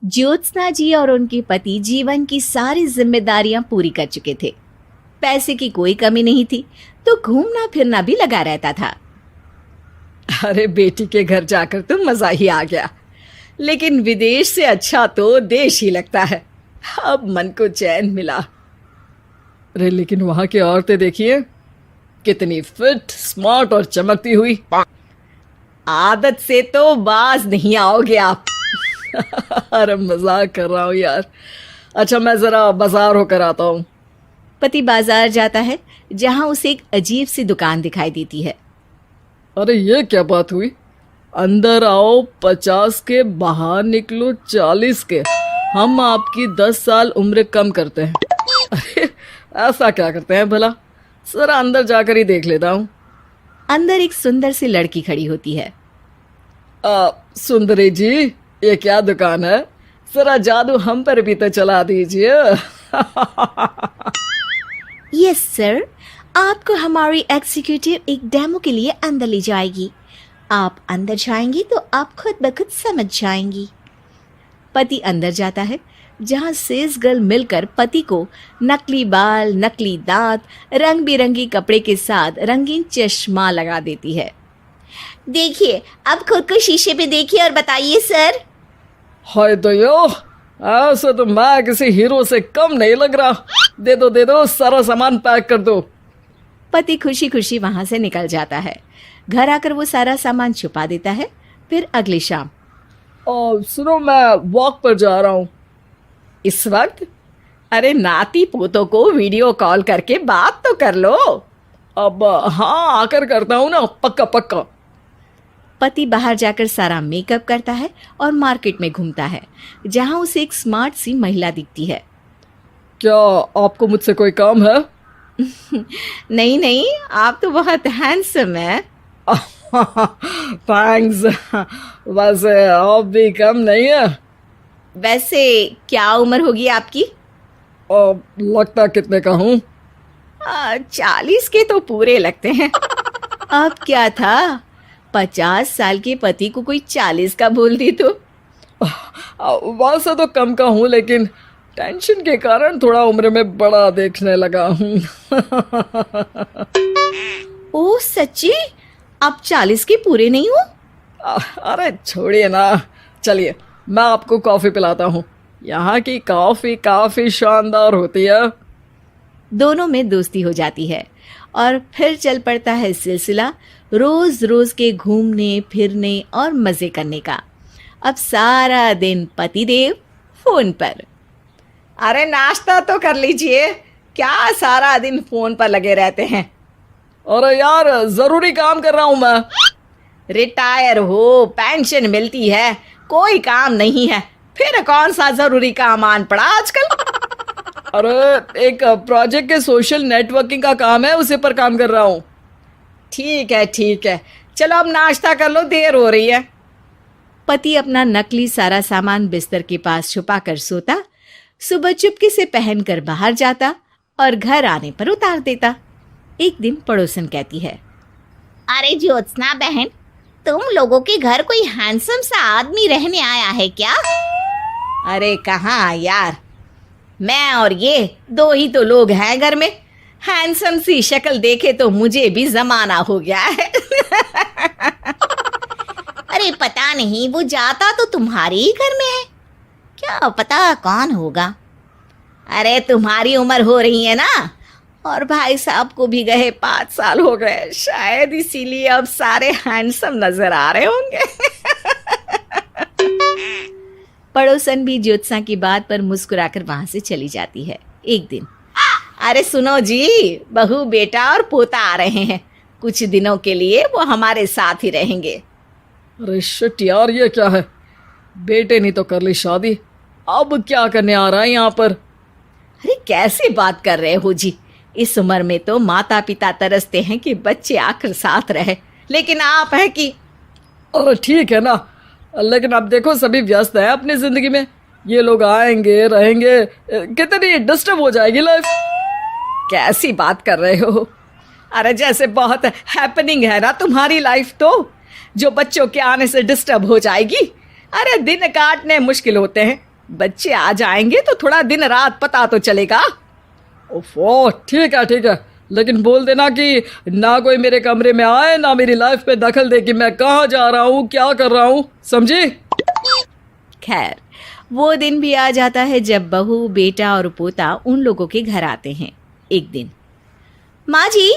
ज्योत्सना जी और उनके पति जीवन की सारी जिम्मेदारियां पूरी कर चुके थे। पैसे की कोई कमी नहीं थी, तो घूमना फिरना भी लगा रहता था। अरे बेटी के घर जाकर तो मजा ही आ गया, लेकिन विदेश से अच्छा तो देश ही लगता है। अब मन को चैन मिला। अरे लेकिन वहां की औरतें देखिए, कितनी फिट, स्मार्ट और चमकती हुई। आदत से तो बाज नहीं आओगे आप। अरे मजाक कर रहा हूँ यार। अच्छा मैं जरा बाजार होकर आता हूँ। पति बाजार जाता है, जहां उसे एक अजीब सी दुकान दिखाई देती है। अरे ये क्या बात हुई? अंदर आओ 50 के, बाहर निकलो 40 के। हम आपकी 10 साल उम्र कम करते हैं। अरे ऐसा क्या करते हैं भला? जरा अंदर जाकर ही देख लेता हूँ। अंदर एक सुंदर सी लड़की खड़ी होती है। सुंदरी जी, ये क्या दुकान है? जरा जादू हम पर भी तो चला दीजिए। यस सर, आपको हमारी एग्जीक्यूटिव एक डेमो के लिए अंदर ले जाएगी। आप अंदर जाएंगी तो आप खुद ब खुद समझ जाएंगी। पति अंदर जाता है, जहां सेल्स गर्ल मिलकर पति को नकली बाल, नकली दांत, रंग बिरंगी कपड़े के साथ रंगीन चश्मा लगा देती है। देखिए, अब खुद को शीशे पे देखिए और बताइए सर। हाय दयो, ऐसे तो मैं किसी हीरो से कम नहीं लग रहा। दे दो, सारा सामान पैक कर दो। पति खुशी खुशी वहां से निकल जाता है। घर आकर वो सारा सामान छुपा देता है। फिर अगली शाम, सुनो मैं वॉक पर जा रहा हूँ। इस वक्त? अरे नाती पोतों को वीडियो कॉल करके बात तो कर लो। अब हाँ, आकर करता हूँ ना, पक्का पक्का। पति बाहर जाकर सारा मेकअप करता है और मार्केट में घूमता है, जहां उसे एक स्मार्ट सी महिला दिखती है। क्या आपको मुझसे कोई काम है? नहीं नहीं, आप तो बहुत हैंडसम हैं। थैंक्स। वैसे आप भी कम नहीं है। वैसे क्या उम्र होगी आपकी? लगता कितने का हूँ? 40 के तो पूरे लगते हैं। अब क्या था, 50 साल के पति को कोई 40 का बोल दी तो। वैसे तो कम का हूँ, लेकिन टेंशन के कारण थोड़ा उम्र में बड़ा देखने लगा हूँ। ओह सच्ची? आप 40 के पूरे नहीं हो? अरे छोड़िए ना, चलिए मैं आपको कॉफ़ी पिलाता हूँ। यहाँ की कॉफ़ी काफ़ी शानदार होती है। दोनों में दोस्ती हो जाती है और फिर चल पड़ता है सिलसिला रोज रोज के घूमने फिरने और मजे करने का। अब सारा दिन पतिदेव फोन पर। अरे नाश्ता तो कर लीजिए, क्या सारा दिन फोन पर लगे रहते हैं? अरे यार जरूरी काम कर रहा हूँ मैं। रिटायर हो, पेंशन मिलती है, कोई काम नहीं है, फिर कौन सा जरूरी काम आन पड़ा आजकल? अरे एक प्रोजेक्ट के सोशल नेटवर्किंग का काम है, उसी पर काम कर रहा हूँ। ठीक है, चलो अब नाश्ता कर लो, देर हो रही है। पति अपना नकली सारा सामान बिस्तर के पास छुपा कर सोता, सुबह चुपके से पहनकर बाहर जाता और घर आने पर उतार देता। एक दिन पड़ोसन कहती है, अरे ज्योत्सना बहन, तुम लोगों के घर कोई हैंडसम सा आदमी रहने आया है क्या? अरे कहाँ यार, मैं और ये दो ही तो लोग हैं घर में। हैंडसम सी शक्ल देखे तो मुझे भी जमाना हो गया है। अरे पता नहीं, वो जाता तो तुम्हारे ही घर में है, क्या पता कौन होगा। अरे तुम्हारी उम्र हो रही है ना, और भाई साहब को भी गए 5 साल हो गए, शायद इसीलिए अब सारे हैंडसम नजर आ रहे होंगे। पड़ोसन भी ज्योत्सना की बात पर मुस्कुराकर वहां से चली जाती है। एक दिन, अरे सुनो जी, बहू बेटा और पोता आ रहे हैं, कुछ दिनों के लिए वो हमारे साथ ही रहेंगे। अरे शिट यार, ये क्या है? बेटे ने तो कर ली शादी, अब क्या करने आ रहा है यहाँ पर? अरे कैसे बात कर रहे हो जी, इस उम्र में तो माता पिता तरसते हैं कि बच्चे आकर साथ रहे, लेकिन आप है कि। अरे ठीक है ना, लेकिन अब देखो सभी व्यस्त हैं अपनी जिंदगी में, ये लोग आएंगे रहेंगे, कितनी डिस्टर्ब हो जाएगी लाइफ। कैसी बात कर रहे हो? अरे जैसे बहुत हैपनिंग है ना तुम्हारी लाइफ, तो जो बच्चों के आने से डिस्टर्ब हो जाएगी। अरे दिन काटने मुश्किल होते हैं, बच्चे आ जाएंगे तो थोड़ा दिन रात पता तो चलेगा। ओफो, ठीक है, लेकिन बोल देना कि ना कोई मेरे कमरे में आए, ना मेरी लाइफ पे दखल दे कि मैं कहाँ जा रहा हूँ, क्या कर रहा हूँ, समझी? खैर, वो दिन भी आ जाता है जब बहू, बेटा और पोता उन लोगों के घर आते हैं। एक दिन, माँ जी,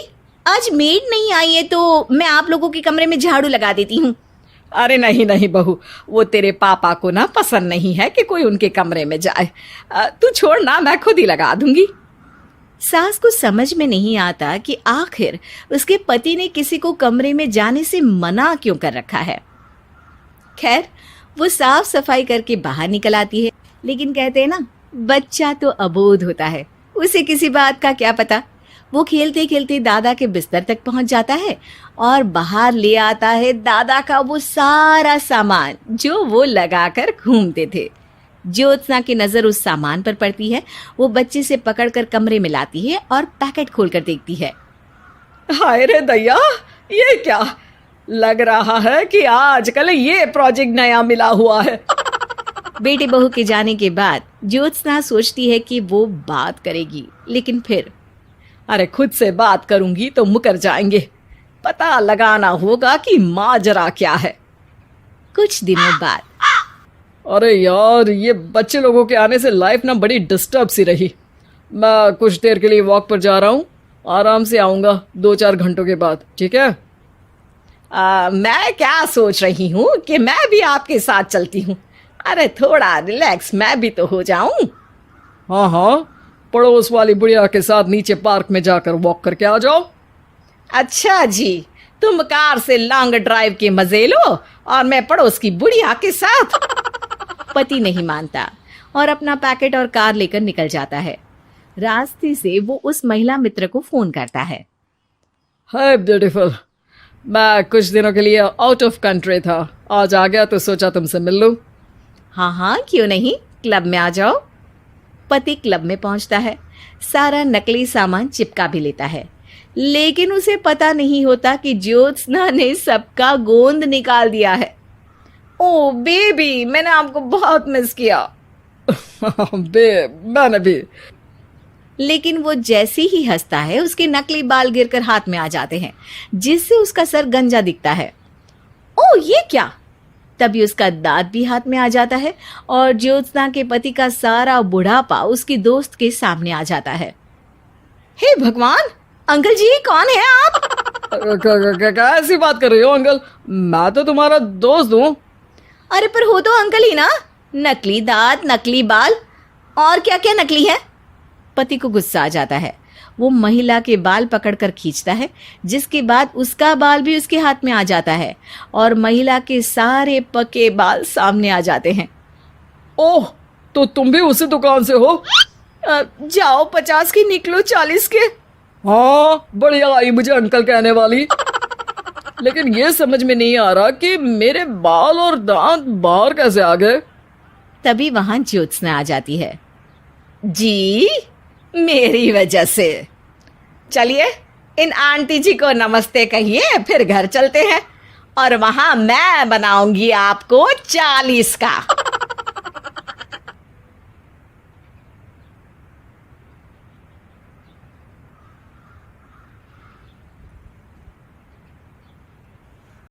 आज मेड नहीं आई है तो मैं आप लोगों के कमरे में झाड़ू लगा देती हूँ। अरे नहीं बहू, वो तेरे पापा को ना पसंद नहीं है कि कोई उनके कमरे में जाए। तू छोड़ ना, मैं खुद ही लगा दूंगी। सास को समझ में नहीं आता कि आखिर उसके पति ने किसी को कमरे में जाने से मना क्यों कर रखा है। खैर, वो साफ सफाई करके बाहर निकल आती है, लेकिन कहते हैं ना, बच्चा तो अबोध होता है, उसे किसी बात का क्या पता। वो खेलते खेलते दादा के बिस्तर तक पहुंच जाता है और बाहर ले आता है दादा का वो सारा सामान जो वो लगाकर घूमते थे। ज्योत्सना की नजर उस सामान पर पड़ती है। वो बच्चे से पकड़कर कमरे में लाती है और पैकेट खोलकर देखती है। हाय रे दैया, ये क्या? लग रहा है कि आजकल ये प्रोजेक्ट नया मिला हुआ है। बेटे बहू के जाने के बाद ज्योत्सना सोचती है कि वो बात करेगी, लेकिन फिर अरे खुद से बात करूंगी तो मुकर जाएंगे। पता लगाना होगा कि माजरा क्या है। कुछ दिनों बाद, अरे यार, ये बच्चे लोगों के आने से लाइफ ना बड़ी डिस्टर्ब सी रही। मैं कुछ देर के लिए वॉक पर जा रहा हूँ, आराम से आऊँगा 2-4 घंटों के बाद, ठीक है? मैं क्या सोच रही हूँ कि मैं भी आपके साथ चलती हूँ। अरे थोड़ा रिलैक्स मैं भी तो हो जाऊं। हाँ, पड़ोस वाली बुढ़िया के साथ नीचे पार्क में जाकर वॉक करके आ जाओ। अच्छा जी, तुम कार से लॉन्ग ड्राइव के मजे लो और मैं पड़ोस की बुढ़िया के साथ। पति नहीं मानता और अपना पैकेट और कार लेकर निकल जाता है। रास्ते से वो उस महिला मित्र को फोन करता है। हाय ब्यूटीफुल, मैं कुछ दिनों के लिए आउट ऑफ कंट्री था, आज आ गया तो सोचा तुमसे मिल लूं। हाँ, क्यों नहीं, क्लब में आ जाओ। पति क्लब में पहुंचता है, सारा नकली सामान चिपका भी लेता है, लेकिन उसे पता नहीं होता कि ज्योत्सना ने सबका गोंद निकाल दिया है। ओ बेबी, मैंने आपको बहुत मिस किया। मैंने भी। लेकिन वो जैसे ही हंसता है, उसके नकली बाल गिरकर हाथ में आ जाते हैं, जिससे उसका सर गंजा दिखता है। ओ ये क्या? तभी उसका दांत भी हाथ में आ जाता है और ज्योत्सना के पति का सारा बुढ़ापा उसकी दोस्त के सामने आ जाता है। हे भगवान, अंकल जी कौन है आप? क्या ऐसी बात कर रही हो अंकल? मैं तो तुम्हारा दोस्त हूँ। अरे पर हो तो अंकल ही ना। नकली दांत, नकली बाल और क्या क्या नकली है। पति को गुस्सा आ जाता है। वो महिला के बाल पकड़कर खींचता है, जिसके बाद उसका बाल भी उसके हाथ में आ जाता है और महिला के सारे पके बाल सामने आ जाते हैं। ओह, तो तुम भी उसी दुकान से हो? जाओ 50 की निकलो 40 के। हाँ, बढ़िया आई मुझे अंकल कहने वाली। लेकिन ये समझ में नहीं आ रहा कि मेरे बाल और दांत बाहर कैसे आ गए। तभी वहां ज्योत्सना आ जाती है। जी, मेरी वजह से। चलिए इन आंटी जी को नमस्ते कहिए, फिर घर चलते हैं और वहां मैं बनाऊंगी आपको 40 का।